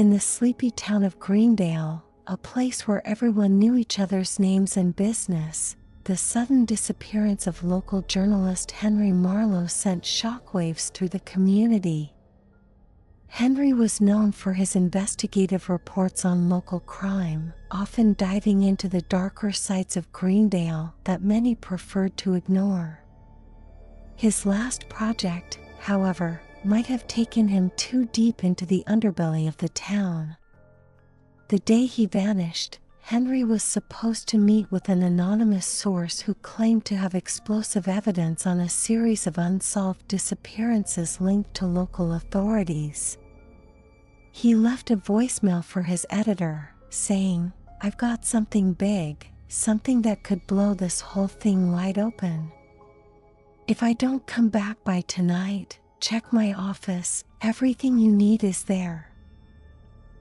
In the sleepy town of Greendale, a place where everyone knew each other's names and business, the sudden disappearance of local journalist Henry Marlowe sent shockwaves through the community. Henry was known for his investigative reports on local crime, often diving into the darker sides of Greendale that many preferred to ignore. His last project, however, might have taken him too deep into the underbelly of the town. The day he vanished, Henry was supposed to meet with an anonymous source who claimed to have explosive evidence on a series of unsolved disappearances linked to local authorities. He left a voicemail for his editor, saying, "I've got something big, something that could blow this whole thing wide open. If I don't come back by tonight, check my office, everything you need is there."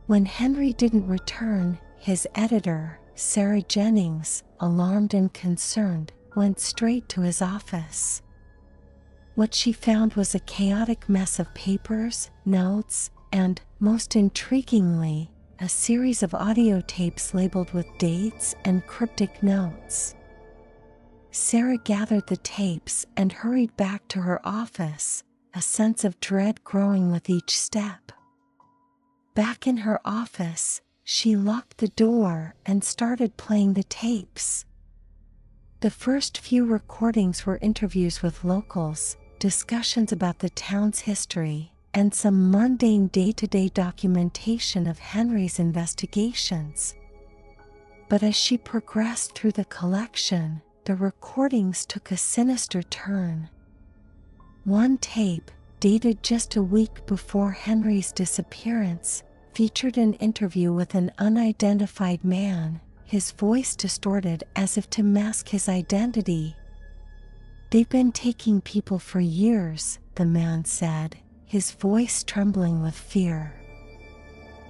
When Henry didn't return, his editor, Sarah Jennings, alarmed and concerned, went straight to his office. What she found was a chaotic mess of papers, notes, and, most intriguingly, a series of audio tapes labeled with dates and cryptic notes. Sarah gathered the tapes and hurried back to her office, a sense of dread growing with each step. Back in her office, she locked the door and started playing the tapes. The first few recordings were interviews with locals, discussions about the town's history, and some mundane day-to-day documentation of Henry's investigations. But as she progressed through the collection, the recordings took a sinister turn. One tape, dated just a week before Henry's disappearance, featured an interview with an unidentified man, his voice distorted as if to mask his identity. "They've been taking people for years," the man said, his voice trembling with fear.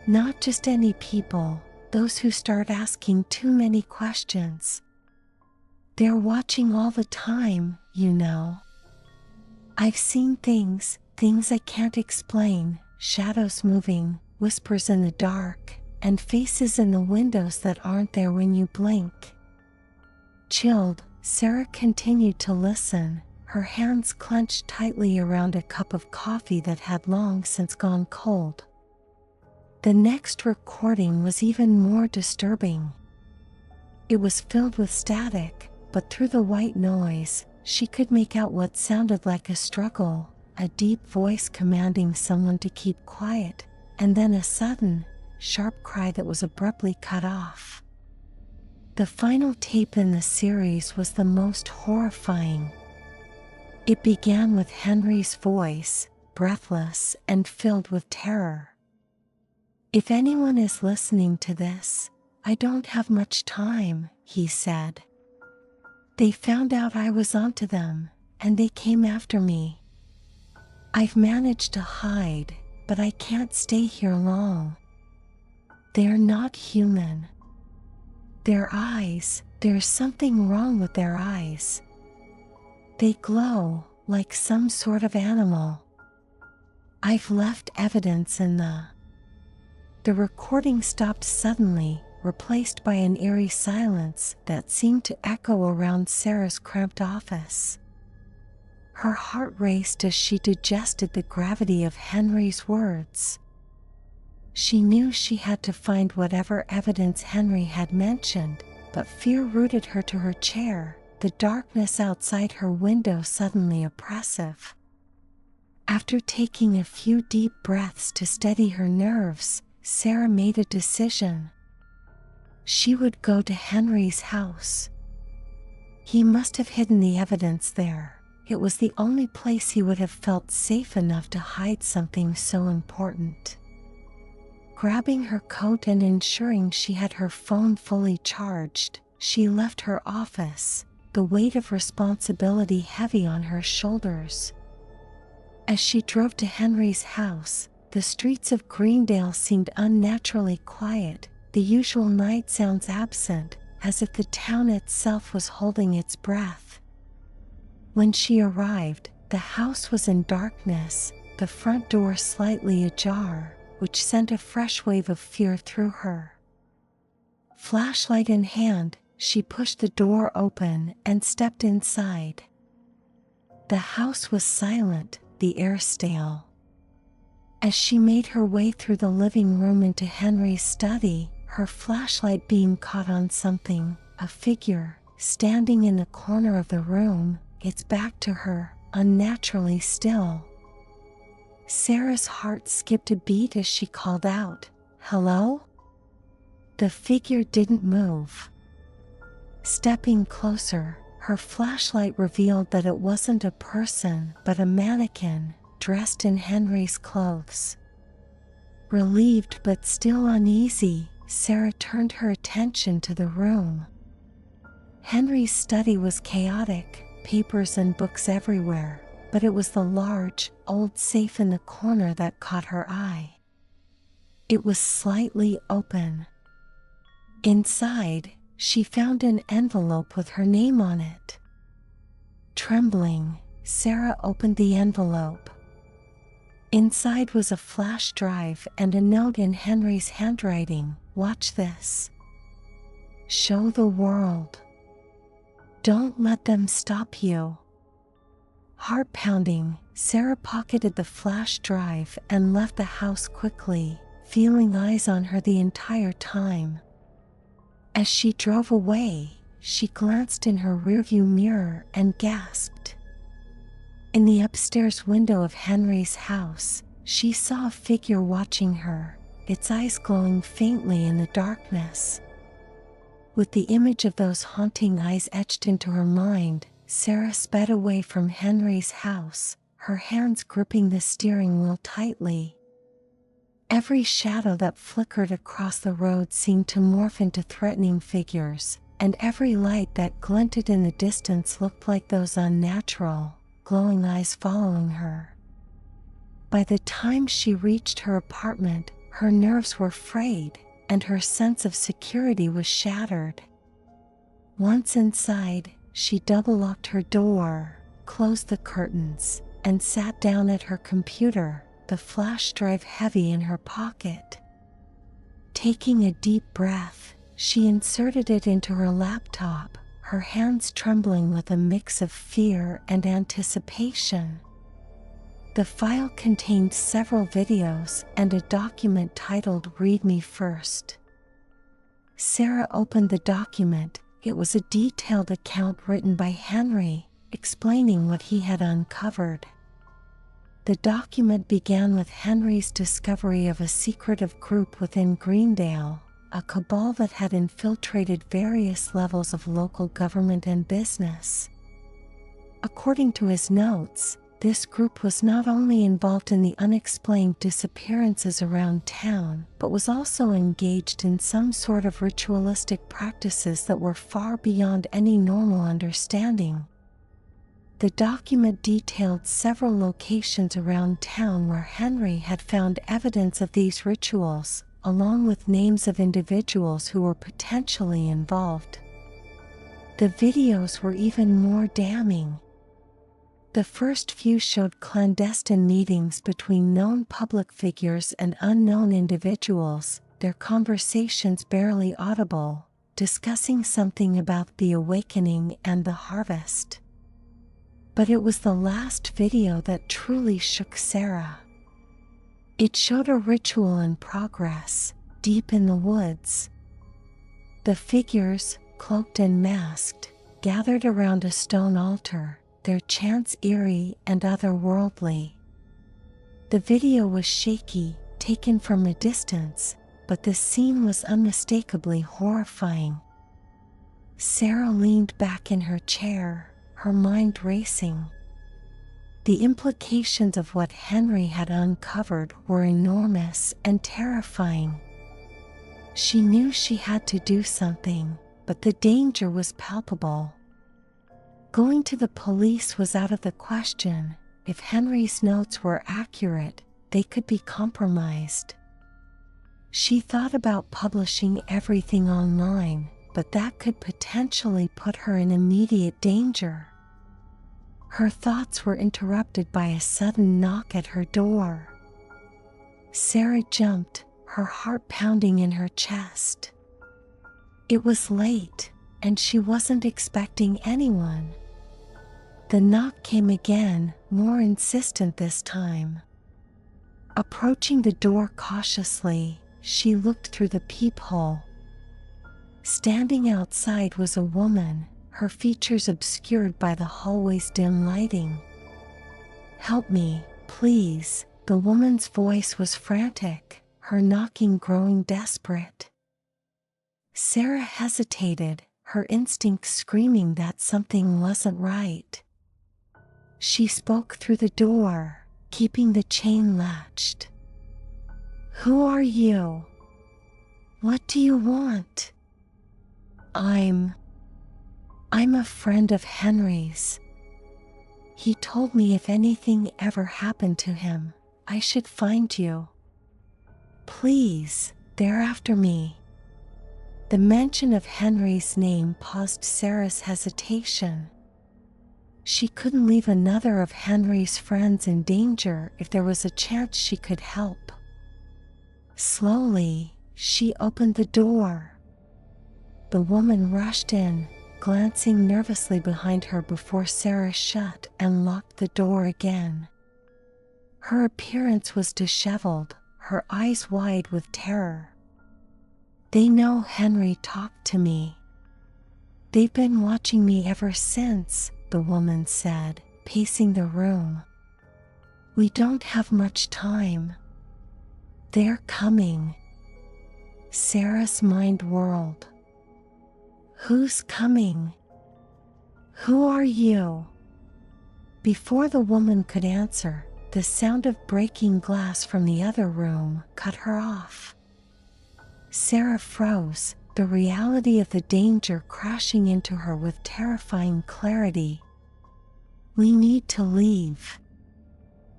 "Not just any people, those who start asking too many questions. They're watching all the time, you know. I've seen things I can't explain, shadows moving, whispers in the dark, and faces in the windows that aren't there when you blink." Chilled, Sarah continued to listen, her hands clenched tightly around a cup of coffee that had long since gone cold. The next recording was even more disturbing. It was filled with static, but through the white noise, she could make out what sounded like a struggle, a deep voice commanding someone to keep quiet, and then a sudden, sharp cry that was abruptly cut off. The final tape in the series was the most horrifying. It began with Henry's voice, breathless and filled with terror. "If anyone is listening to this, I don't have much time," he said. "They found out I was onto them, and they came after me. I've managed to hide, but I can't stay here long. They're not human. Their eyes, there's something wrong with their eyes. They glow like some sort of animal. I've left evidence in the..." The recording stopped suddenly, replaced by an eerie silence that seemed to echo around Sarah's cramped office. Her heart raced as she digested the gravity of Henry's words. She knew she had to find whatever evidence Henry had mentioned, but fear rooted her to her chair, the darkness outside her window suddenly oppressive. After taking a few deep breaths to steady her nerves, Sarah made a decision. She would go to Henry's house. He must have hidden the evidence there. It was the only place he would have felt safe enough to hide something so important. Grabbing her coat and ensuring she had her phone fully charged, she left her office, the weight of responsibility heavy on her shoulders. As she drove to Henry's house, the streets of Greendale seemed unnaturally quiet, the usual night sounds absent, as if the town itself was holding its breath. When she arrived, the house was in darkness, the front door slightly ajar, which sent a fresh wave of fear through her. Flashlight in hand, she pushed the door open and stepped inside. The house was silent, the air stale. As she made her way through the living room into Henry's study, her flashlight beam caught on something, a figure, standing in the corner of the room, its back to her, unnaturally still. Sarah's heart skipped a beat as she called out, "Hello?" The figure didn't move. Stepping closer, her flashlight revealed that it wasn't a person but a mannequin, dressed in Henry's clothes. Relieved but still uneasy, Sarah turned her attention to the room. Henry's study was chaotic, papers and books everywhere, but it was the large, old safe in the corner that caught her eye. It was slightly open. Inside, she found an envelope with her name on it. Trembling, Sarah opened the envelope. Inside was a flash drive and a note in Henry's handwriting, "Watch this. Show the world. Don't let them stop you." Heart pounding, Sarah pocketed the flash drive and left the house quickly, feeling eyes on her the entire time. As she drove away, she glanced in her rearview mirror and gasped. In the upstairs window of Henry's house, she saw a figure watching her, its eyes glowing faintly in the darkness. With the image of those haunting eyes etched into her mind, Sarah sped away from Henry's house, her hands gripping the steering wheel tightly. Every shadow that flickered across the road seemed to morph into threatening figures, and every light that glinted in the distance looked like those unnatural, glowing eyes following her. By the time she reached her apartment, her nerves were frayed, and her sense of security was shattered. Once inside, she double-locked her door, closed the curtains, and sat down at her computer, the flash drive heavy in her pocket. Taking a deep breath, she inserted it into her laptop, her hands trembling with a mix of fear and anticipation. The file contained several videos and a document titled "Read Me First." Sarah opened the document. It was a detailed account written by Henry, explaining what he had uncovered. The document began with Henry's discovery of a secretive group within Greendale, a cabal that had infiltrated various levels of local government and business. According to his notes, this group was not only involved in the unexplained disappearances around town, but was also engaged in some sort of ritualistic practices that were far beyond any normal understanding. The document detailed several locations around town where Henry had found evidence of these rituals, along with names of individuals who were potentially involved. The videos were even more damning. The first few showed clandestine meetings between known public figures and unknown individuals, their conversations barely audible, discussing something about the awakening and the harvest. But it was the last video that truly shook Sarah. It showed a ritual in progress, deep in the woods. The figures, cloaked and masked, gathered around a stone altar, their chants eerie and otherworldly. The video was shaky, taken from a distance, but the scene was unmistakably horrifying. Sarah leaned back in her chair, her mind racing. The implications of what Henry had uncovered were enormous and terrifying. She knew she had to do something, but the danger was palpable. Going to the police was out of the question. If Henry's notes were accurate, they could be compromised. She thought about publishing everything online, but that could potentially put her in immediate danger. Her thoughts were interrupted by a sudden knock at her door. Sarah jumped, her heart pounding in her chest. It was late, and she wasn't expecting anyone. The knock came again, more insistent this time. Approaching the door cautiously, she looked through the peephole. Standing outside was a woman, her features obscured by the hallway's dim lighting. "Help me, please," the woman's voice was frantic, her knocking growing desperate. Sarah hesitated, her instinct screaming that something wasn't right. She spoke through the door, keeping the chain latched. "Who are you? What do you want?" I'm a friend of Henry's. He told me if anything ever happened to him, I should find you. Please, they're after me." The mention of Henry's name paused Sarah's hesitation. She couldn't leave another of Henry's friends in danger if there was a chance she could help. Slowly, she opened the door. The woman rushed in, glancing nervously behind her before Sarah shut and locked the door again. Her appearance was disheveled, her eyes wide with terror. "They know Henry talked to me. They've been watching me ever since," the woman said, pacing the room. "We don't have much time. They're coming." Sarah's mind whirled. "Who's coming? Who are you?" Before the woman could answer, the sound of breaking glass from the other room cut her off. Sarah froze, the reality of the danger crashing into her with terrifying clarity. "We need to leave.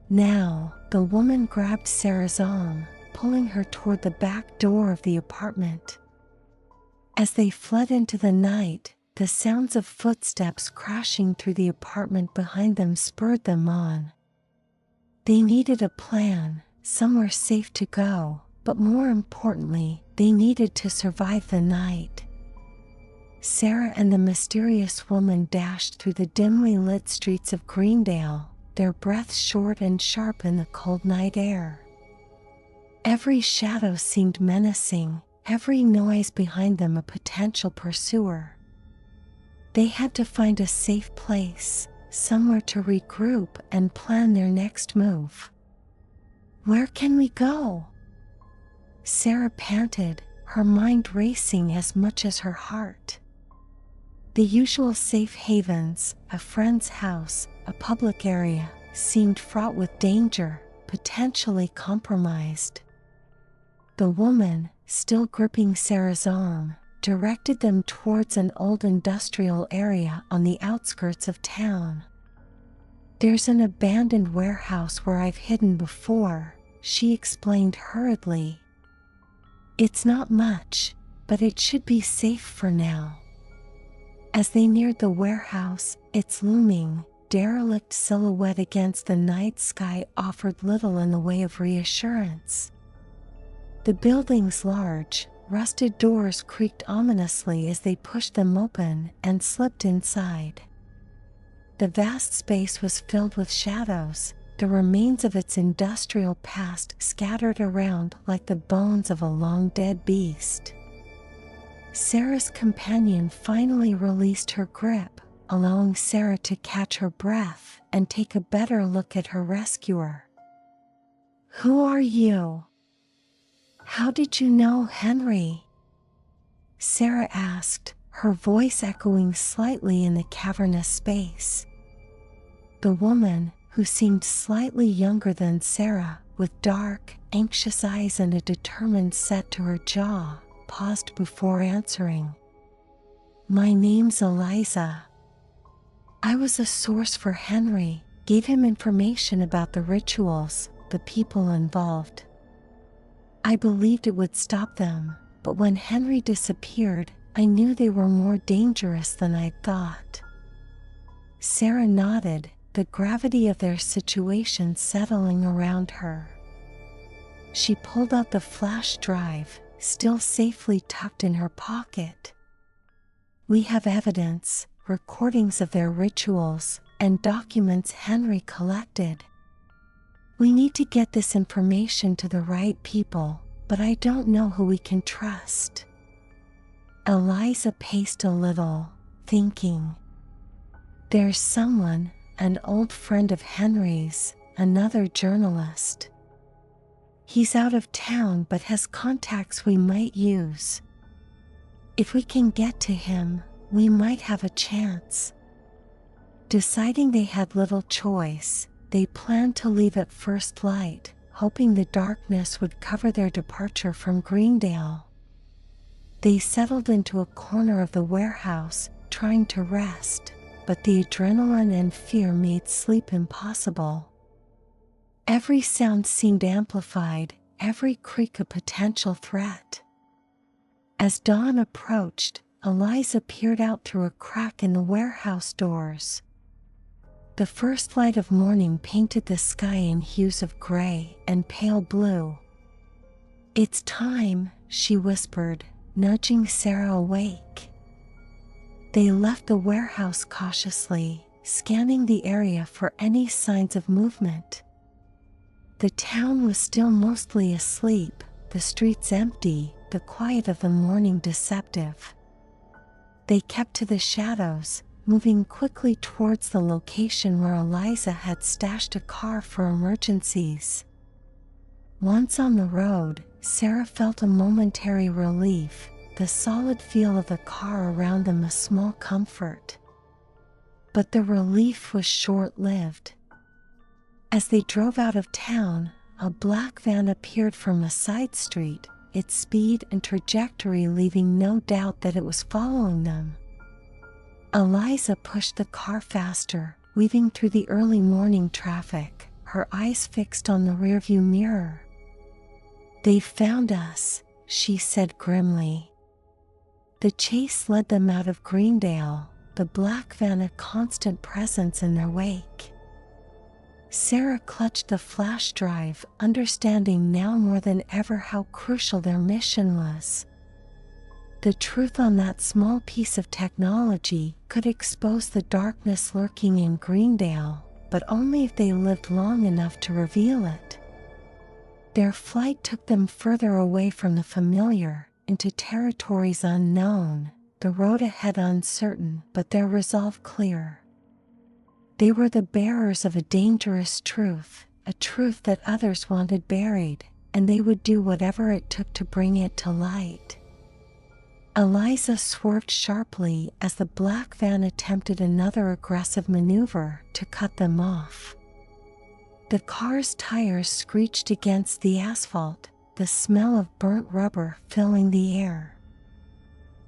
Now." The woman grabbed Sarah's arm, pulling her toward the back door of the apartment. As they fled into the night, the sounds of footsteps crashing through the apartment behind them spurred them on. They needed a plan, somewhere safe to go, but more importantly, they needed to survive the night. Sarah and the mysterious woman dashed through the dimly lit streets of Greendale, their breaths short and sharp in the cold night air. Every shadow seemed menacing, every noise behind them a potential pursuer. They had to find a safe place, somewhere to regroup and plan their next move. "Where can we go?" Sarah panted, her mind racing as much as her heart. The usual safe havens, a friend's house, a public area, seemed fraught with danger, potentially compromised. The woman, still gripping Sarah's arm, directed them towards an old industrial area on the outskirts of town. "There's an abandoned warehouse where I've hidden before," she explained hurriedly. "It's not much, but it should be safe for now." As they neared the warehouse, its looming, derelict silhouette against the night sky offered little in the way of reassurance. The building's large, rusted doors creaked ominously as they pushed them open and slipped inside. The vast space was filled with shadows, the remains of its industrial past scattered around like the bones of a long-dead beast. Sarah's companion finally released her grip, allowing Sarah to catch her breath and take a better look at her rescuer. "Who are you? How did you know Henry?" Sarah asked, her voice echoing slightly in the cavernous space. The woman, who seemed slightly younger than Sarah, with dark, anxious eyes and a determined set to her jaw, paused before answering. "My name's Eliza. I was a source for Henry, gave him information about the rituals, the people involved. I believed it would stop them, but when Henry disappeared, I knew they were more dangerous than I thought." Sarah nodded, the gravity of their situation settling around her. She pulled out the flash drive, still safely tucked in her pocket. "We have evidence, recordings of their rituals, and documents Henry collected. We need to get this information to the right people, but I don't know who we can trust." Eliza paced a little, thinking. "There's someone, an old friend of Henry's, another journalist. He's out of town but has contacts we might use. If we can get to him, we might have a chance." Deciding they had little choice, they planned to leave at first light, hoping the darkness would cover their departure from Greendale. They settled into a corner of the warehouse, trying to rest, but the adrenaline and fear made sleep impossible. Every sound seemed amplified, every creak a potential threat. As dawn approached, Eliza peered out through a crack in the warehouse doors. The first light of morning painted the sky in hues of gray and pale blue. "It's time," she whispered, nudging Sarah awake. They left the warehouse cautiously, scanning the area for any signs of movement. The town was still mostly asleep, the streets empty, the quiet of the morning deceptive. They kept to the shadows, moving quickly towards the location where Eliza had stashed a car for emergencies. Once on the road, Sarah felt a momentary relief, the solid feel of the car around them a small comfort. But the relief was short-lived. As they drove out of town, a black van appeared from a side street, its speed and trajectory leaving no doubt that it was following them. Eliza pushed the car faster, weaving through the early morning traffic, her eyes fixed on the rearview mirror. "They've found us," she said grimly. The chase led them out of Greendale, the black van a constant presence in their wake. Sarah clutched the flash drive, understanding now more than ever how crucial their mission was. The truth on that small piece of technology could expose the darkness lurking in Greendale, but only if they lived long enough to reveal it. Their flight took them further away from the familiar, into territories unknown, the road ahead uncertain, but their resolve clear. They were the bearers of a dangerous truth, a truth that others wanted buried, and they would do whatever it took to bring it to light. Eliza swerved sharply as the black van attempted another aggressive maneuver to cut them off. The car's tires screeched against the asphalt, the smell of burnt rubber filling the air.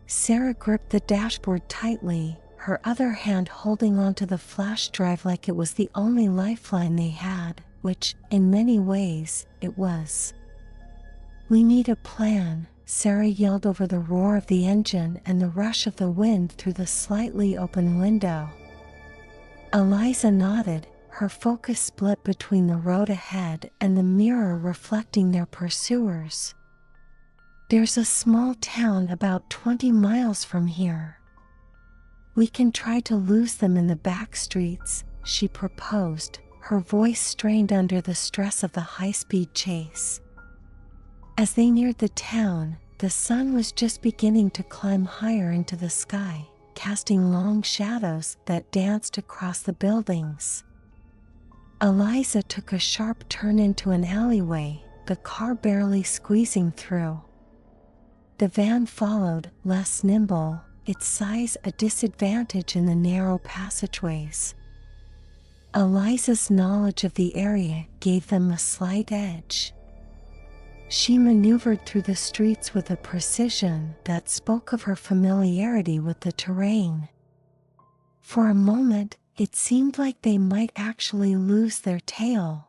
Sarah gripped the dashboard tightly, her other hand holding onto the flash drive like it was the only lifeline they had, which, in many ways, it was. "We need a plan," Sarah yelled over the roar of the engine and the rush of the wind through the slightly open window. Eliza nodded, her focus split between the road ahead and the mirror reflecting their pursuers. "There's a small town about 20 miles from here. We can try to lose them in the back streets," she proposed, her voice strained under the stress of the high-speed chase. As they neared the town, the sun was just beginning to climb higher into the sky, casting long shadows that danced across the buildings. Eliza took a sharp turn into an alleyway, the car barely squeezing through. The van followed, less nimble, its size a disadvantage in the narrow passageways. Eliza's knowledge of the area gave them a slight edge. She maneuvered through the streets with a precision that spoke of her familiarity with the terrain. For a moment, it seemed like they might actually lose their tail.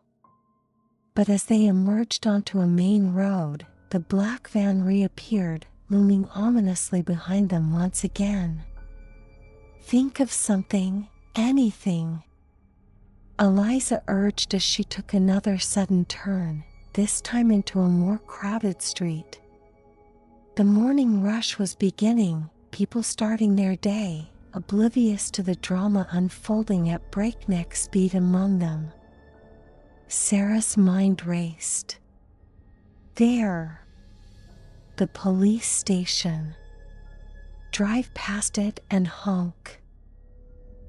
But as they emerged onto a main road, the black van reappeared, looming ominously behind them once again. "Think of something, anything," Eliza urged as she took another sudden turn, this time into a more crowded street. The morning rush was beginning, people starting their day, oblivious to the drama unfolding at breakneck speed among them. Sarah's mind raced. There! The police station. Drive past it and honk.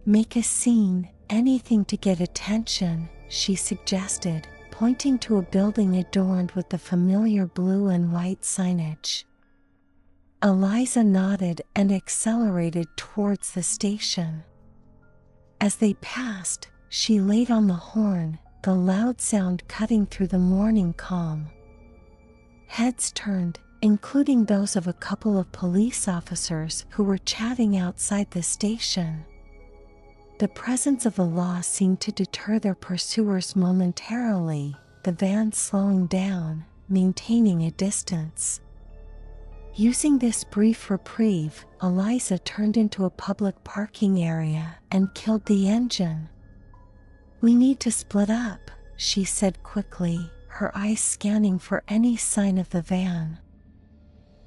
Make a scene, anything to get attention, she suggested, pointing to a building adorned with the familiar blue and white signage. Eliza nodded and accelerated towards the station. As they passed, she laid on the horn, the loud sound cutting through the morning calm. Heads turned, including those of a couple of police officers who were chatting outside the station. The presence of the law seemed to deter their pursuers momentarily, the van slowing down, maintaining a distance. Using this brief reprieve, Eliza turned into a public parking area and killed the engine. "We need to split up," she said quickly, her eyes scanning for any sign of the van.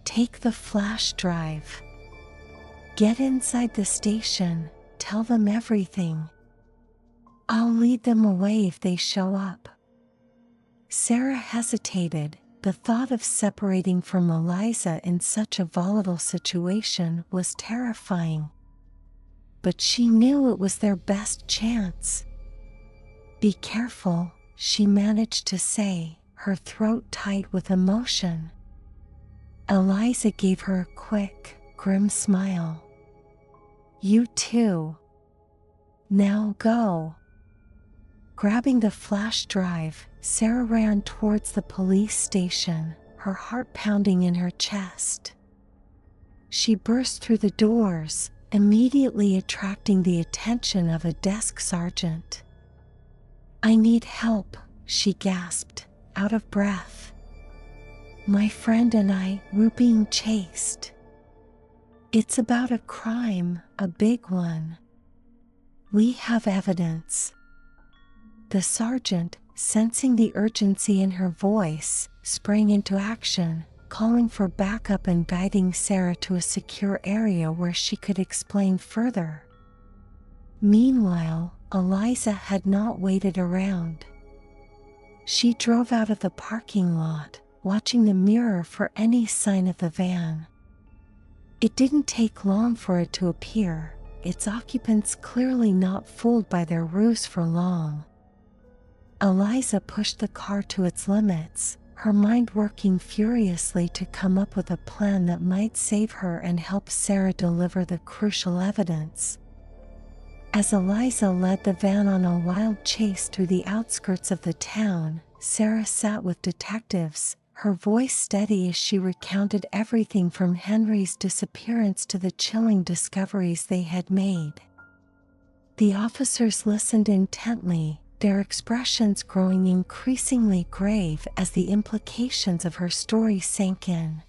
"Take the flash drive. Get inside the station, tell them everything. I'll lead them away if they show up." Sarah hesitated. The thought of separating from Eliza in such a volatile situation was terrifying. But she knew it was their best chance. "Be careful," she managed to say, her throat tight with emotion. Eliza gave her a quick, grim smile. "You too. Now go." Grabbing the flash drive, Sarah ran towards the police station, her heart pounding in her chest. She burst through the doors, immediately attracting the attention of a desk sergeant. "I need help," she gasped, out of breath. "My friend and we're being chased. It's about a crime, a big one. We have evidence." The sergeant, sensing the urgency in her voice, sprang into action, calling for backup and guiding Sarah to a secure area where she could explain further. Meanwhile, Eliza had not waited around. She drove out of the parking lot, watching the mirror for any sign of the van. It didn't take long for it to appear, its occupants clearly not fooled by their ruse for long. Eliza pushed the car to its limits, her mind working furiously to come up with a plan that might save her and help Sarah deliver the crucial evidence. As Eliza led the van on a wild chase through the outskirts of the town, Sarah sat with detectives, her voice steady as she recounted everything from Henry's disappearance to the chilling discoveries they had made. The officers listened intently, their expressions growing increasingly grave as the implications of her story sank in.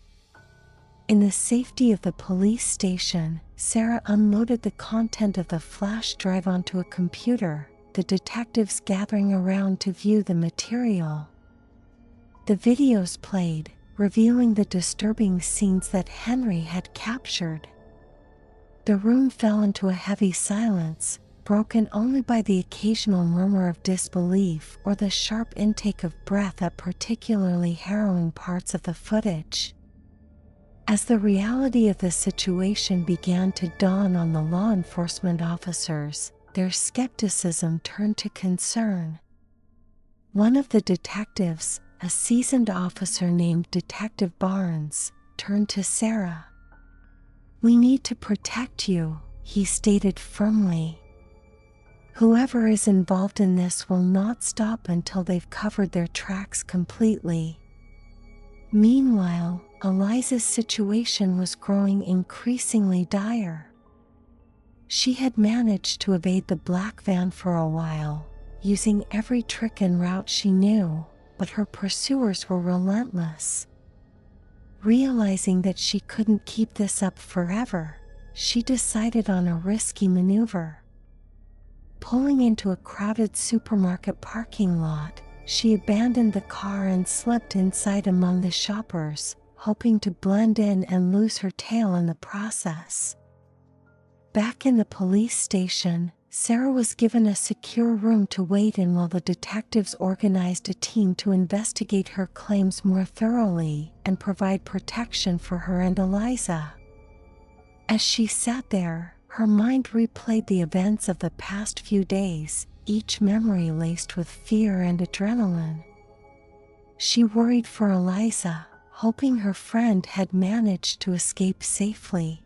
In the safety of the police station, Sarah unloaded the content of the flash drive onto a computer, the detectives gathering around to view the material. The videos played, revealing the disturbing scenes that Henry had captured. The room fell into a heavy silence, broken only by the occasional murmur of disbelief or the sharp intake of breath at particularly harrowing parts of the footage. As the reality of the situation began to dawn on the law enforcement officers, their skepticism turned to concern. One of the detectives, a seasoned officer named Detective Barnes, turned to Sarah. "We need to protect you," he stated firmly. "Whoever is involved in this will not stop until they've covered their tracks completely." Meanwhile, Eliza's situation was growing increasingly dire. She had managed to evade the black van for a while, using every trick and route she knew, but her pursuers were relentless. Realizing that she couldn't keep this up forever, she decided on a risky maneuver. Pulling into a crowded supermarket parking lot, she abandoned the car and slipped inside among the shoppers, hoping to blend in and lose her tail in the process. Back in the police station, Sarah was given a secure room to wait in while the detectives organized a team to investigate her claims more thoroughly and provide protection for her and Eliza. As she sat there, her mind replayed the events of the past few days, each memory laced with fear and adrenaline. She worried for Eliza, hoping her friend had managed to escape safely.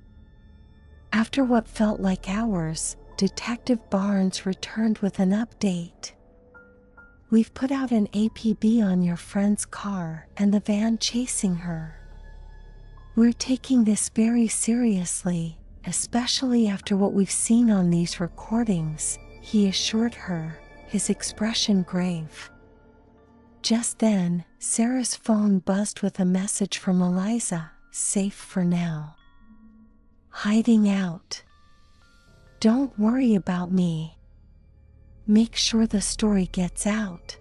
After what felt like hours, Detective Barnes returned with an update. "We've put out an APB on your friend's car and the van chasing her. We're taking this very seriously, especially after what we've seen on these recordings," he assured her, his expression grave. Just then, Sarah's phone buzzed with a message from Eliza, "Safe for now. Hiding out. Don't worry about me. Make sure the story gets out."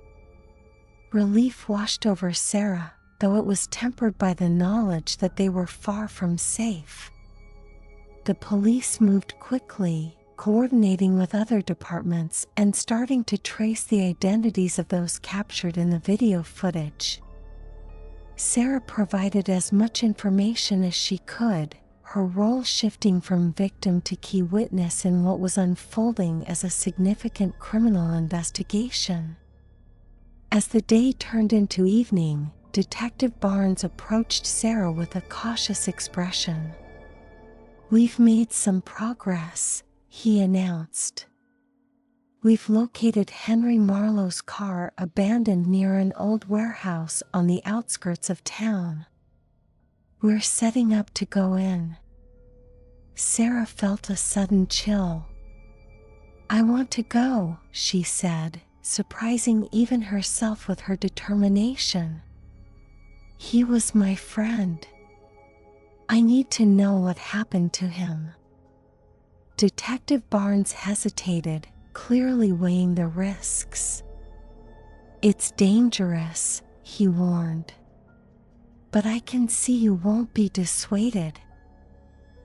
Relief washed over Sarah, though it was tempered by the knowledge that they were far from safe. The police moved quickly, coordinating with other departments and starting to trace the identities of those captured in the video footage. Sarah provided as much information as she could, her role shifting from victim to key witness in what was unfolding as a significant criminal investigation. As the day turned into evening, Detective Barnes approached Sarah with a cautious expression. "We've made some progress," he announced. "We've located Henry Marlowe's car abandoned near an old warehouse on the outskirts of town. We're setting up to go in." Sarah felt a sudden chill. "I want to go," she said, surprising even herself with her determination. "He was my friend. I need to know what happened to him." Detective Barnes hesitated, clearly weighing the risks. "It's dangerous," he warned. "But I can see you won't be dissuaded.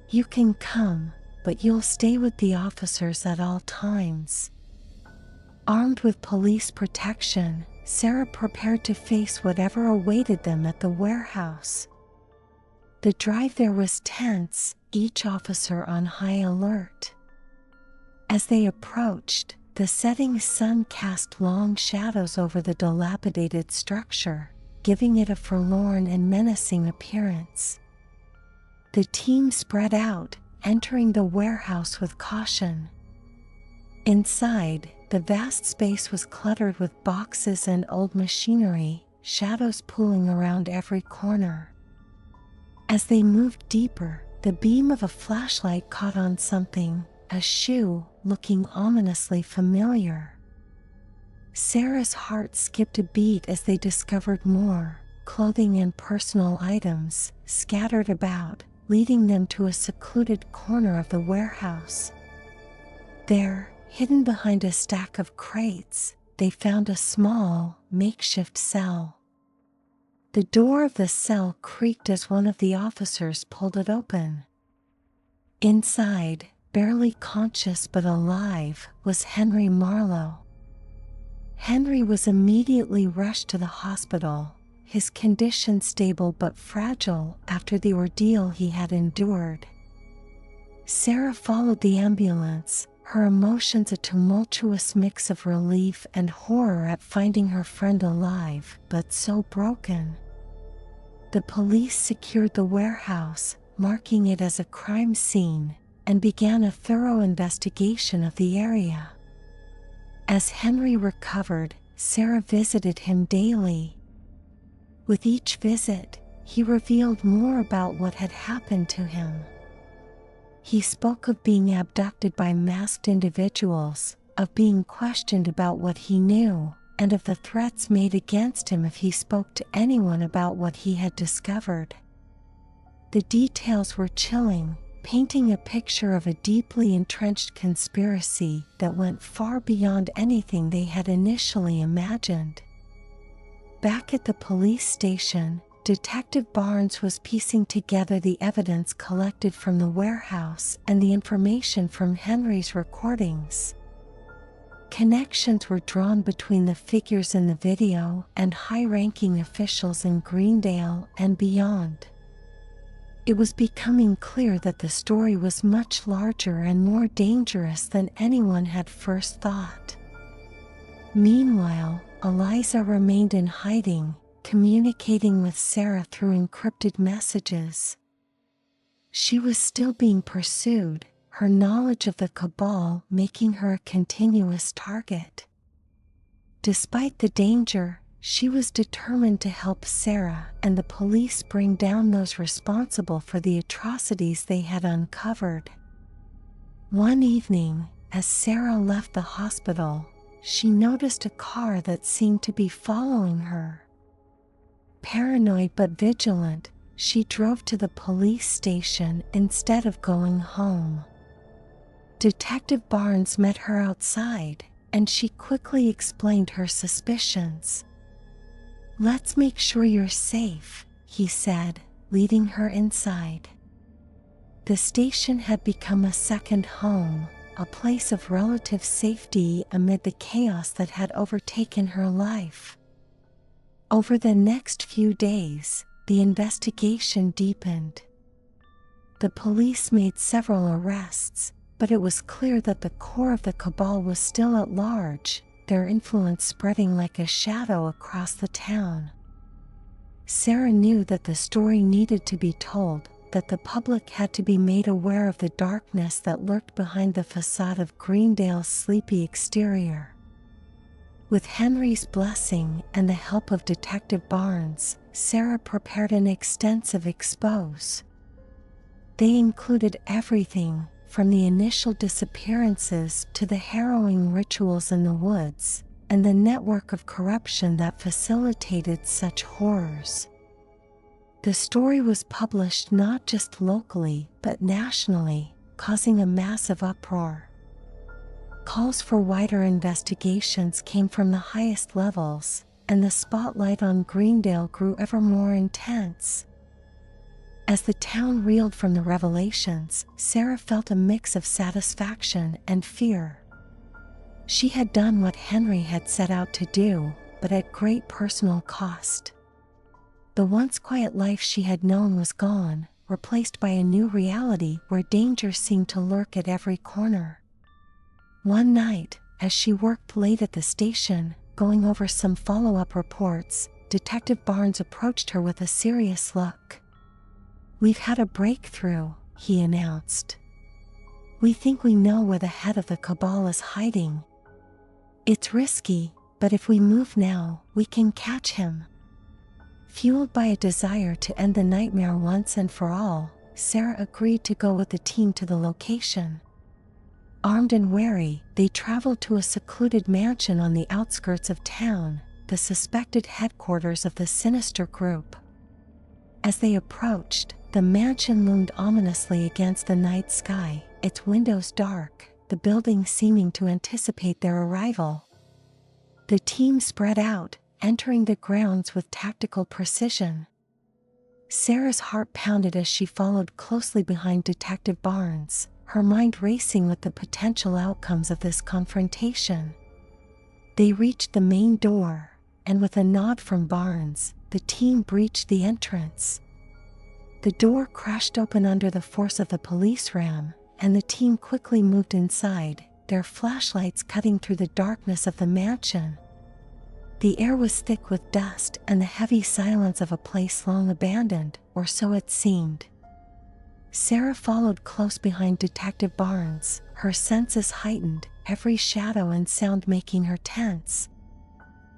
You can come, but you'll stay with the officers at all times." Armed with police protection, Sarah prepared to face whatever awaited them at the warehouse. The drive there was tense, each officer on high alert. As they approached, the setting sun cast long shadows over the dilapidated structure, giving it a forlorn and menacing appearance. The team spread out, entering the warehouse with caution. Inside, the vast space was cluttered with boxes and old machinery, shadows pooling around every corner. As they moved deeper, the beam of a flashlight caught on something, a shoe, looking ominously familiar. Sarah's heart skipped a beat as they discovered more, clothing and personal items, scattered about, leading them to a secluded corner of the warehouse. There, hidden behind a stack of crates, they found a small, makeshift cell. The door of the cell creaked as one of the officers pulled it open. Inside, barely conscious but alive, was Henry Marlowe. Henry was immediately rushed to the hospital, his condition stable but fragile after the ordeal he had endured. Sarah followed the ambulance, her emotions a tumultuous mix of relief and horror at finding her friend alive, but so broken. The police secured the warehouse, marking it as a crime scene, and began a thorough investigation of the area. As Henry recovered, Sarah visited him daily. With each visit, he revealed more about what had happened to him. He spoke of being abducted by masked individuals, of being questioned about what he knew, and of the threats made against him if he spoke to anyone about what he had discovered. The details were chilling, painting a picture of a deeply entrenched conspiracy that went far beyond anything they had initially imagined. Back at the police station, Detective Barnes was piecing together the evidence collected from the warehouse and the information from Henry's recordings. Connections were drawn between the figures in the video and high-ranking officials in Greendale and beyond. It was becoming clear that the story was much larger and more dangerous than anyone had first thought. Meanwhile, Eliza remained in hiding, communicating with Sarah through encrypted messages. She was still being pursued, her knowledge of the cabal making her a continuous target. Despite the danger, she was determined to help Sarah and the police bring down those responsible for the atrocities they had uncovered. One evening, as Sarah left the hospital, she noticed a car that seemed to be following her. Paranoid but vigilant, she drove to the police station instead of going home. Detective Barnes met her outside, and she quickly explained her suspicions. "Let's make sure you're safe," he said, leading her inside. The station had become a second home, a place of relative safety amid the chaos that had overtaken her life. Over the next few days, the investigation deepened. The police made several arrests, but it was clear that the core of the cabal was still at large, their influence spreading like a shadow across the town. Sarah knew that the story needed to be told, that the public had to be made aware of the darkness that lurked behind the facade of Greendale's sleepy exterior. With Henry's blessing and the help of Detective Barnes, Sarah prepared an extensive expose. They included everything from the initial disappearances to the harrowing rituals in the woods, and the network of corruption that facilitated such horrors. The story was published not just locally, but nationally, causing a massive uproar. Calls for wider investigations came from the highest levels, and the spotlight on Greendale grew ever more intense. As the town reeled from the revelations, Sarah felt a mix of satisfaction and fear. She had done what Henry had set out to do, but at great personal cost. The once quiet life she had known was gone, replaced by a new reality where danger seemed to lurk at every corner. One night, as she worked late at the station, going over some follow-up reports, Detective Barnes approached her with a serious look. "We've had a breakthrough," he announced. "We think we know where the head of the cabal is hiding. It's risky, but if we move now, we can catch him." Fueled by a desire to end the nightmare once and for all, Sarah agreed to go with the team to the location. Armed and wary, they traveled to a secluded mansion on the outskirts of town, the suspected headquarters of the sinister group. As they approached, the mansion loomed ominously against the night sky, its windows dark, the building seeming to anticipate their arrival. The team spread out, entering the grounds with tactical precision. Sarah's heart pounded as she followed closely behind Detective Barnes, her mind racing with the potential outcomes of this confrontation. They reached the main door, and with a nod from Barnes, the team breached the entrance. The door crashed open under the force of the police ram, and the team quickly moved inside, their flashlights cutting through the darkness of the mansion. The air was thick with dust and the heavy silence of a place long abandoned, or so it seemed. Sarah followed close behind Detective Barnes, her senses heightened, every shadow and sound making her tense.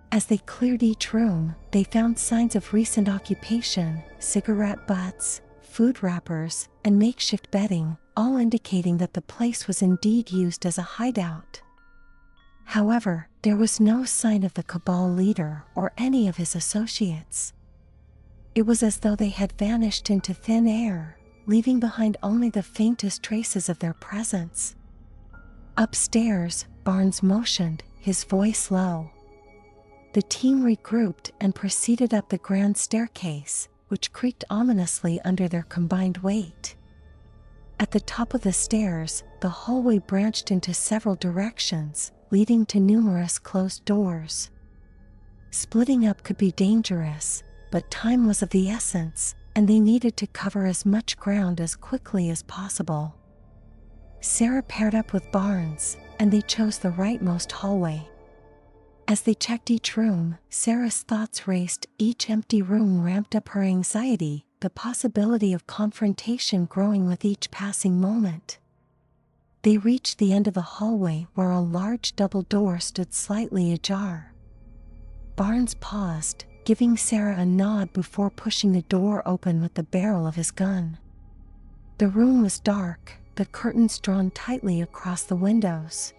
As they cleared each room, they found signs of recent occupation, cigarette butts, food wrappers, and makeshift bedding, all indicating that the place was indeed used as a hideout. However, there was no sign of the cabal leader or any of his associates. It was as though they had vanished into thin air, leaving behind only the faintest traces of their presence. Upstairs, Barnes motioned, his voice low. The team regrouped and proceeded up the grand staircase, which creaked ominously under their combined weight. At the top of the stairs, the hallway branched into several directions, leading to numerous closed doors. Splitting up could be dangerous, but time was of the essence, and they needed to cover as much ground as quickly as possible. Sarah paired up with Barnes, and they chose the rightmost hallway. As they checked each room, Sarah's thoughts raced. Each empty room ramped up her anxiety, the possibility of confrontation growing with each passing moment. They reached the end of the hallway where a large double door stood slightly ajar. Barnes paused, giving Sarah a nod before pushing the door open with the barrel of his gun. The room was dark, the curtains drawn tightly across the windows.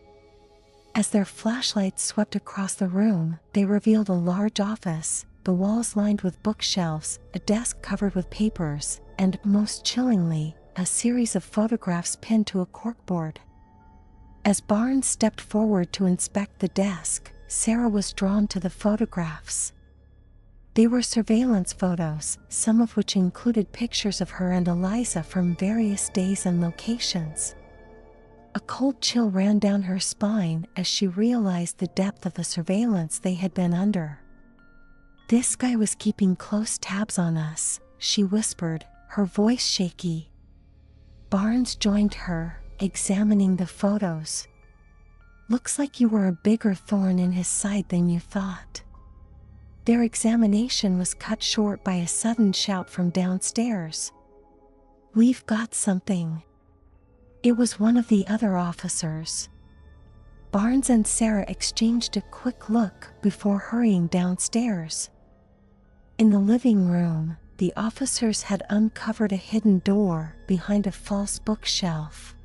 As their flashlights swept across the room, they revealed a large office, the walls lined with bookshelves, a desk covered with papers, and, most chillingly, a series of photographs pinned to a corkboard. As Barnes stepped forward to inspect the desk, Sarah was drawn to the photographs. They were surveillance photos, some of which included pictures of her and Eliza from various days and locations. A cold chill ran down her spine as she realized the depth of the surveillance they had been under. "This guy was keeping close tabs on us," she whispered, her voice shaky. Barnes joined her, examining the photos. "Looks like you were a bigger thorn in his side than you thought." Their examination was cut short by a sudden shout from downstairs. "We've got something." It was one of the other officers. Barnes and Sarah exchanged a quick look before hurrying downstairs. In the living room, the officers had uncovered a hidden door behind a false bookshelf.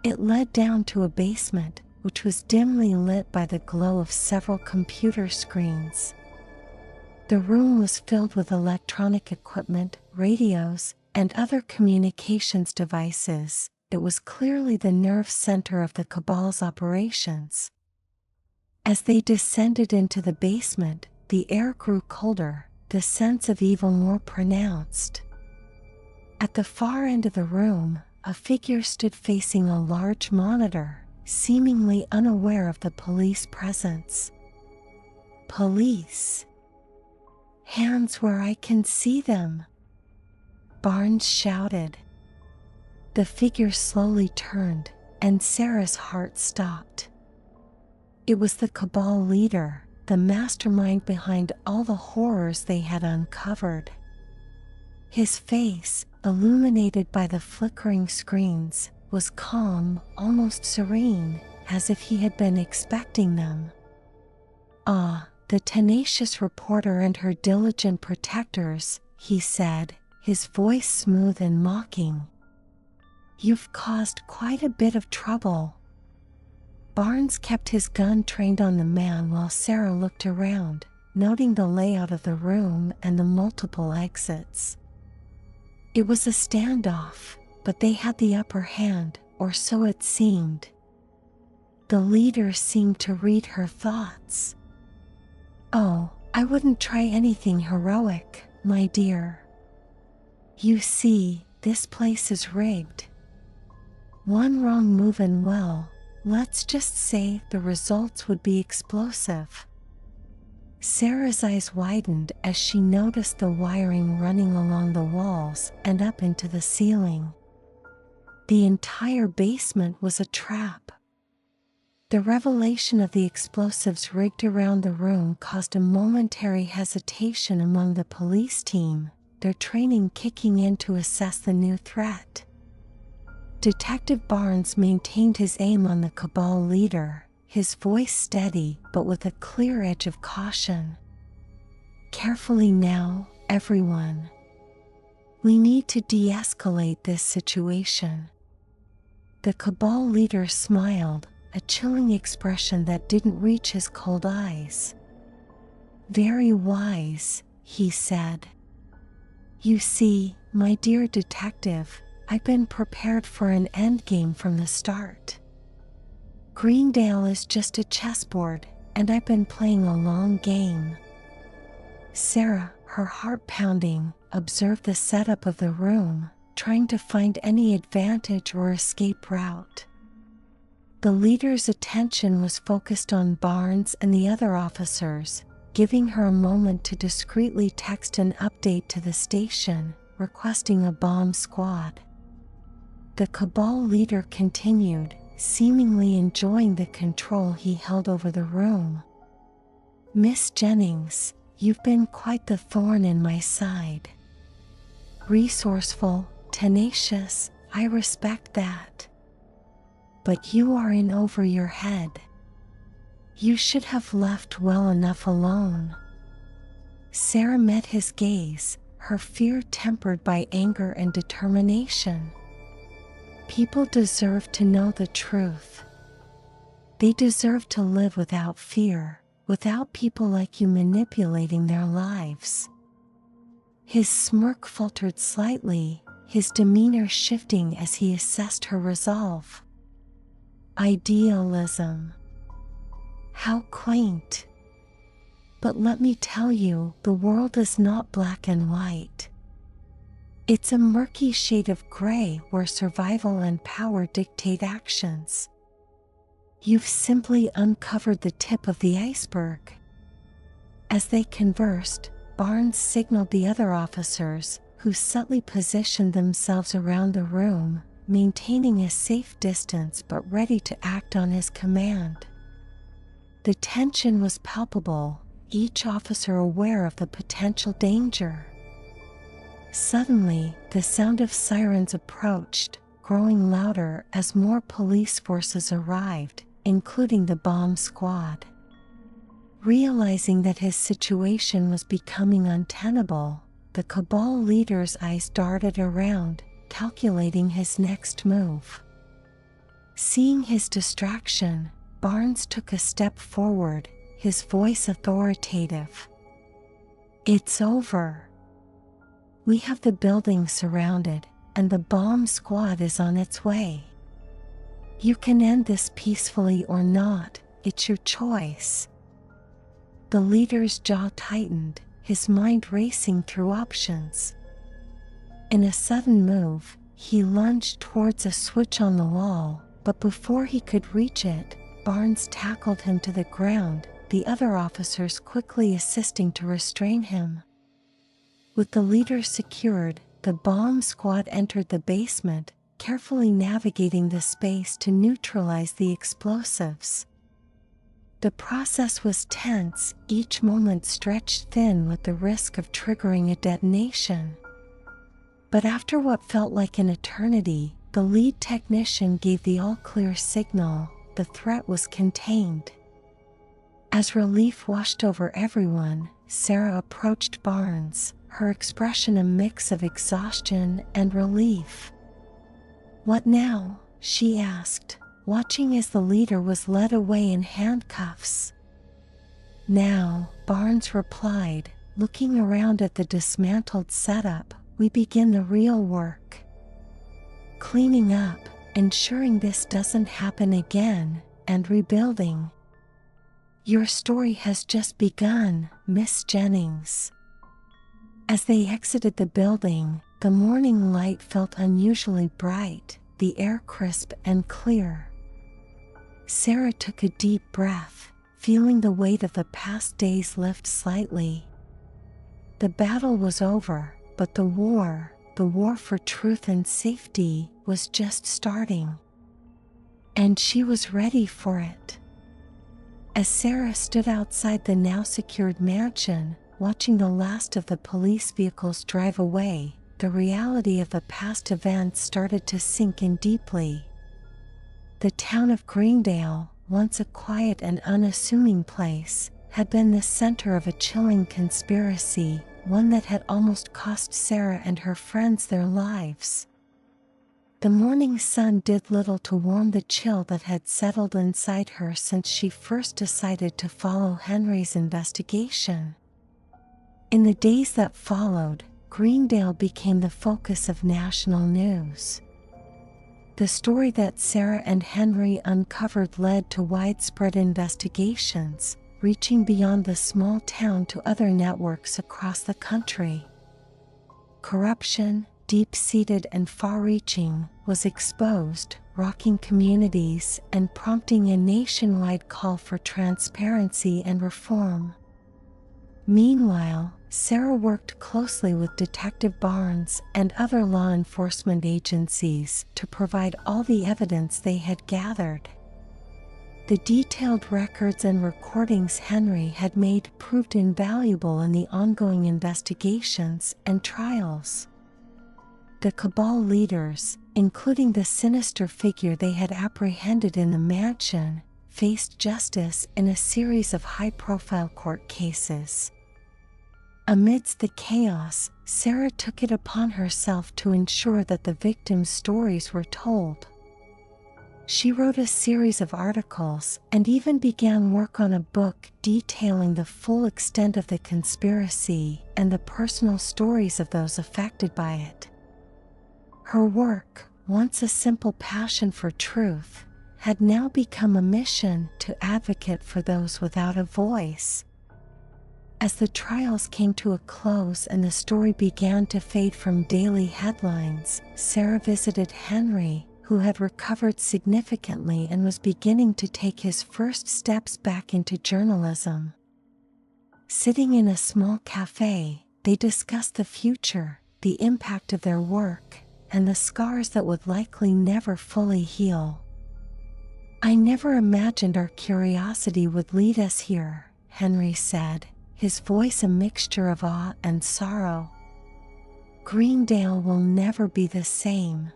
It led down to a basement, which was dimly lit by the glow of several computer screens. The room was filled with electronic equipment, radios, and other communications devices. It was clearly the nerve center of the cabal's operations. As they descended into the basement, the air grew colder, the sense of evil more pronounced. At the far end of the room, a figure stood facing a large monitor, seemingly unaware of the police presence. "Police! Hands where I can see them!" Barnes shouted. The figure slowly turned, and Sarah's heart stopped. It was the cabal leader, the mastermind behind all the horrors they had uncovered. His face, illuminated by the flickering screens, was calm, almost serene, as if he had been expecting them. "Ah, the tenacious reporter and her diligent protectors," he said, his voice smooth and mocking. "You've caused quite a bit of trouble." Barnes kept his gun trained on the man while Sarah looked around, noting the layout of the room and the multiple exits. It was a standoff, but they had the upper hand, or so it seemed. The leader seemed to read her thoughts. "Oh, I wouldn't try anything heroic, my dear. You see, this place is rigged. One wrong move and well, let's just say the results would be explosive." Sarah's eyes widened as she noticed the wiring running along the walls and up into the ceiling. The entire basement was a trap. The revelation of the explosives rigged around the room caused a momentary hesitation among the police team, their training kicking in to assess the new threat. Detective Barnes maintained his aim on the cabal leader, his voice steady but with a clear edge of caution. "Carefully now, everyone. We need to de-escalate this situation." The cabal leader smiled, a chilling expression that didn't reach his cold eyes. "Very wise," he said. "You see, my dear detective, I've been prepared for an endgame from the start. Greendale is just a chessboard, and I've been playing a long game." Sarah, her heart pounding, observed the setup of the room, trying to find any advantage or escape route. The leader's attention was focused on Barnes and the other officers, giving her a moment to discreetly text an update to the station, requesting a bomb squad. The cabal leader continued, seemingly enjoying the control he held over the room. "Miss Jennings, you've been quite the thorn in my side. Resourceful, tenacious, I respect that. But you are in over your head. You should have left well enough alone." Sarah met his gaze, her fear tempered by anger and determination. People deserve to know the truth. They deserve to live without fear, without people like you manipulating their lives. His smirk faltered slightly, his demeanor shifting as he assessed her resolve. Idealism. How quaint. But let me tell you, the world is not black and white. It's a murky shade of gray where survival and power dictate actions. You've simply uncovered the tip of the iceberg. As they conversed, Barnes signaled the other officers, who subtly positioned themselves around the room, maintaining a safe distance but ready to act on his command. The tension was palpable, each officer aware of the potential danger. Suddenly, the sound of sirens approached, growing louder as more police forces arrived, including the bomb squad. Realizing that his situation was becoming untenable, the cabal leader's eyes darted around, calculating his next move. Seeing his distraction, Barnes took a step forward, his voice authoritative. "It's over. We have the building surrounded, and the bomb squad is on its way. You can end this peacefully or not, it's your choice." The leader's jaw tightened, his mind racing through options. In a sudden move, he lunged towards a switch on the wall, but before he could reach it, Barnes tackled him to the ground, the other officers quickly assisting to restrain him. With the leader secured, the bomb squad entered the basement, carefully navigating the space to neutralize the explosives. The process was tense, each moment stretched thin with the risk of triggering a detonation. But after what felt like an eternity, the lead technician gave the all-clear signal. The threat was contained. As relief washed over everyone, Sarah approached Barnes, her expression a mix of exhaustion and relief. "What now?" she asked, watching as the leader was led away in handcuffs. "Now," Barnes replied, looking around at the dismantled setup, "we begin the real work. Cleaning up, ensuring this doesn't happen again, and rebuilding. Your story has just begun, Miss Jennings." As they exited the building, the morning light felt unusually bright, the air crisp and clear. Sarah took a deep breath, feeling the weight of the past days lift slightly. The battle was over, but the war for truth and safety, was just starting. And she was ready for it. As Sarah stood outside the now secured mansion, watching the last of the police vehicles drive away, the reality of the past events started to sink in deeply. The town of Greendale, once a quiet and unassuming place, had been the center of a chilling conspiracy, one that had almost cost Sarah and her friends their lives. The morning sun did little to warm the chill that had settled inside her since she first decided to follow Henry's investigation. In the days that followed, Greendale became the focus of national news. The story that Sarah and Henry uncovered led to widespread investigations, reaching beyond the small town to other networks across the country. Corruption, deep-seated and far-reaching, was exposed, rocking communities and prompting a nationwide call for transparency and reform. Meanwhile, Sarah worked closely with Detective Barnes and other law enforcement agencies to provide all the evidence they had gathered. The detailed records and recordings Henry had made proved invaluable in the ongoing investigations and trials. The cabal leaders, including the sinister figure they had apprehended in the mansion, faced justice in a series of high-profile court cases. Amidst the chaos, Sarah took it upon herself to ensure that the victims' stories were told. She wrote a series of articles and even began work on a book detailing the full extent of the conspiracy and the personal stories of those affected by it. Her work, once a simple passion for truth, had now become a mission to advocate for those without a voice. As the trials came to a close and the story began to fade from daily headlines, Sarah visited Henry, who had recovered significantly and was beginning to take his first steps back into journalism. Sitting in a small cafe, they discussed the future, the impact of their work, and the scars that would likely never fully heal. "I never imagined our curiosity would lead us here," Henry said, his voice a mixture of awe and sorrow. "Greendale will never be the same."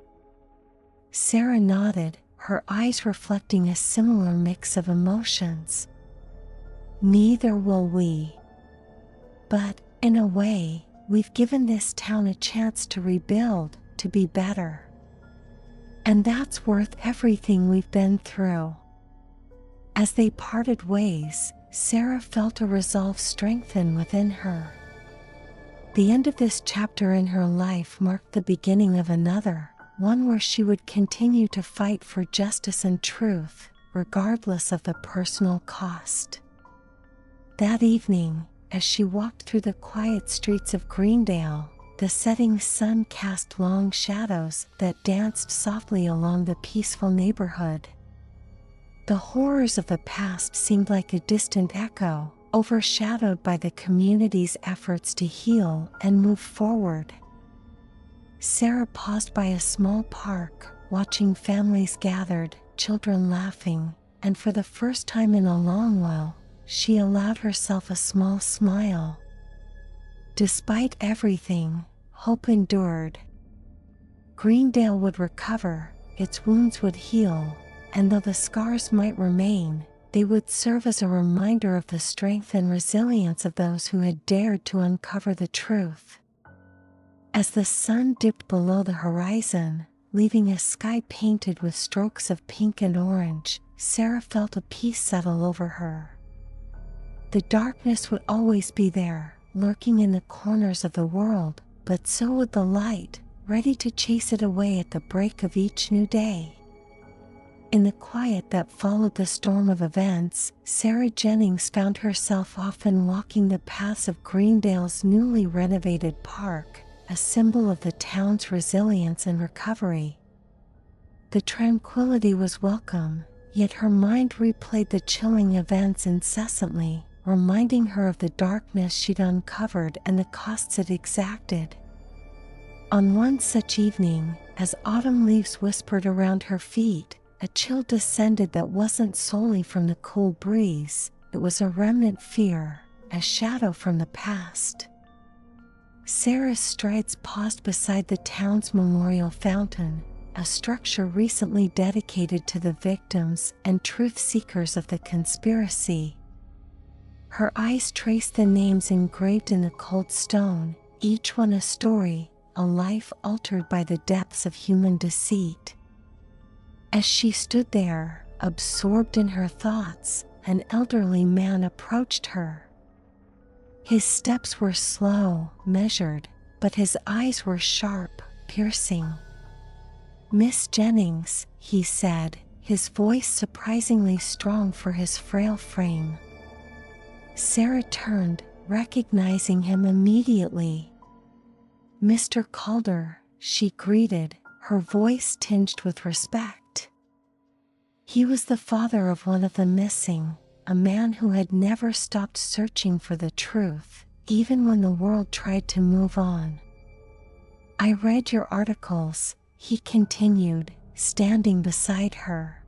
Sarah nodded, her eyes reflecting a similar mix of emotions. "Neither will we. But, in a way, we've given this town a chance to rebuild, to be better. And that's worth everything we've been through." As they parted ways, Sarah felt a resolve strengthen within her. The end of this chapter in her life marked the beginning of another, one where she would continue to fight for justice and truth, regardless of the personal cost. That evening, as she walked through the quiet streets of Greendale, the setting sun cast long shadows that danced softly along the peaceful neighborhood. The horrors of the past seemed like a distant echo, overshadowed by the community's efforts to heal and move forward. Sarah paused by a small park, watching families gathered, children laughing, and for the first time in a long while, she allowed herself a small smile. Despite everything, hope endured. Greendale would recover, its wounds would heal, and though the scars might remain, they would serve as a reminder of the strength and resilience of those who had dared to uncover the truth. As the sun dipped below the horizon, leaving a sky painted with strokes of pink and orange, Sarah felt a peace settle over her. The darkness would always be there, lurking in the corners of the world, but so would the light, ready to chase it away at the break of each new day. In the quiet that followed the storm of events, Sarah Jennings found herself often walking the paths of Greendale's newly renovated park, a symbol of the town's resilience and recovery. The tranquility was welcome, yet her mind replayed the chilling events incessantly, reminding her of the darkness she'd uncovered and the costs it exacted. On one such evening, as autumn leaves whispered around her feet, a chill descended that wasn't solely from the cool breeze, it was a remnant fear, a shadow from the past. Sarah's strides paused beside the town's memorial fountain, a structure recently dedicated to the victims and truth seekers of the conspiracy. Her eyes traced the names engraved in the cold stone, each one a story, a life altered by the depths of human deceit. As she stood there, absorbed in her thoughts, an elderly man approached her. His steps were slow, measured, but his eyes were sharp, piercing. "Miss Jennings," he said, his voice surprisingly strong for his frail frame. Sarah turned, recognizing him immediately. "Mr. Calder," she greeted, her voice tinged with respect. He was the father of one of the missing, a man who had never stopped searching for the truth, even when the world tried to move on. "I read your articles," he continued, standing beside her.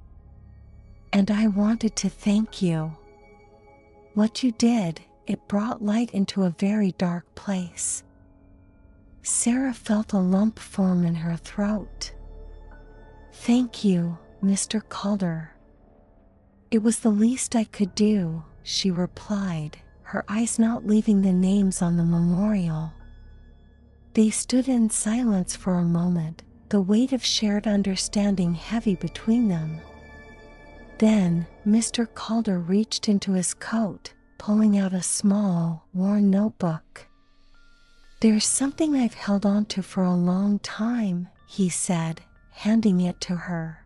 "And I wanted to thank you. What you did, it brought light into a very dark place." Sarah felt a lump form in her throat. "Thank you, Mr. Calder. It was the least I could do," she replied, her eyes not leaving the names on the memorial. They stood in silence for a moment, the weight of shared understanding heavy between them. Then, Mr. Calder reached into his coat, pulling out a small, worn notebook. "There's something I've held on to for a long time," he said, handing it to her.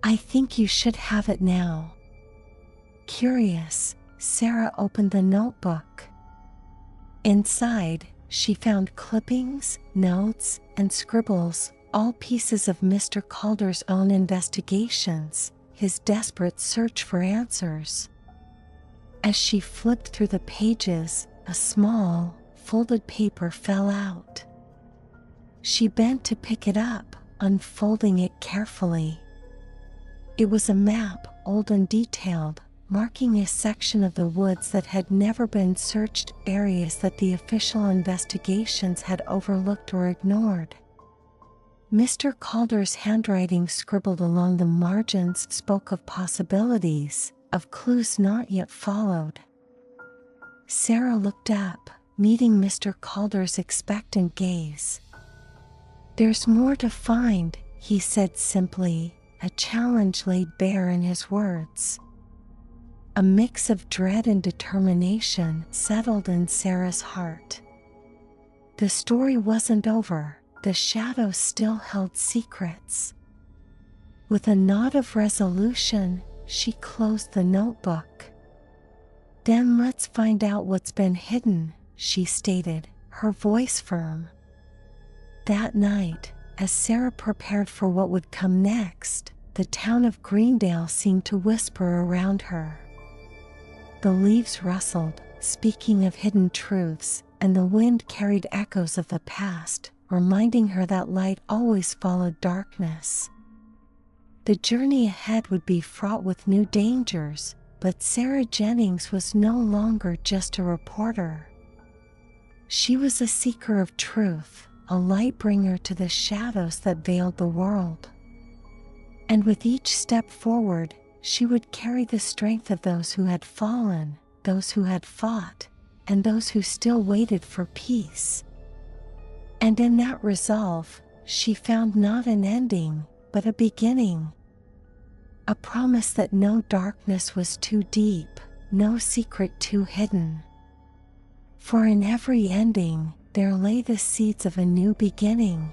"I think you should have it now." Curious, Sarah opened the notebook. Inside, she found clippings, notes, and scribbles, all pieces of Mr. Calder's own investigations, his desperate search for answers. As she flipped through the pages, a small, folded paper fell out. She bent to pick it up, unfolding it carefully. It was a map, old and detailed, marking a section of the woods that had never been searched, areas that the official investigations had overlooked or ignored. Mr. Calder's handwriting scribbled along the margins spoke of possibilities, of clues not yet followed. Sarah looked up, meeting Mr. Calder's expectant gaze. "There's more to find," he said simply, a challenge laid bare in his words. A mix of dread and determination settled in Sarah's heart. The story wasn't over, the shadows still held secrets. With a nod of resolution, she closed the notebook. "Then let's find out what's been hidden," she stated, her voice firm. That night, as Sarah prepared for what would come next, the town of Greendale seemed to whisper around her. The leaves rustled, speaking of hidden truths, and the wind carried echoes of the past, reminding her that light always followed darkness. The journey ahead would be fraught with new dangers, but Sarah Jennings was no longer just a reporter. She was a seeker of truth, a light bringer to the shadows that veiled the world. And with each step forward, she would carry the strength of those who had fallen, those who had fought, and those who still waited for peace. And in that resolve, she found not an ending, but a beginning. A promise that no darkness was too deep, no secret too hidden. For in every ending, there lay the seeds of a new beginning.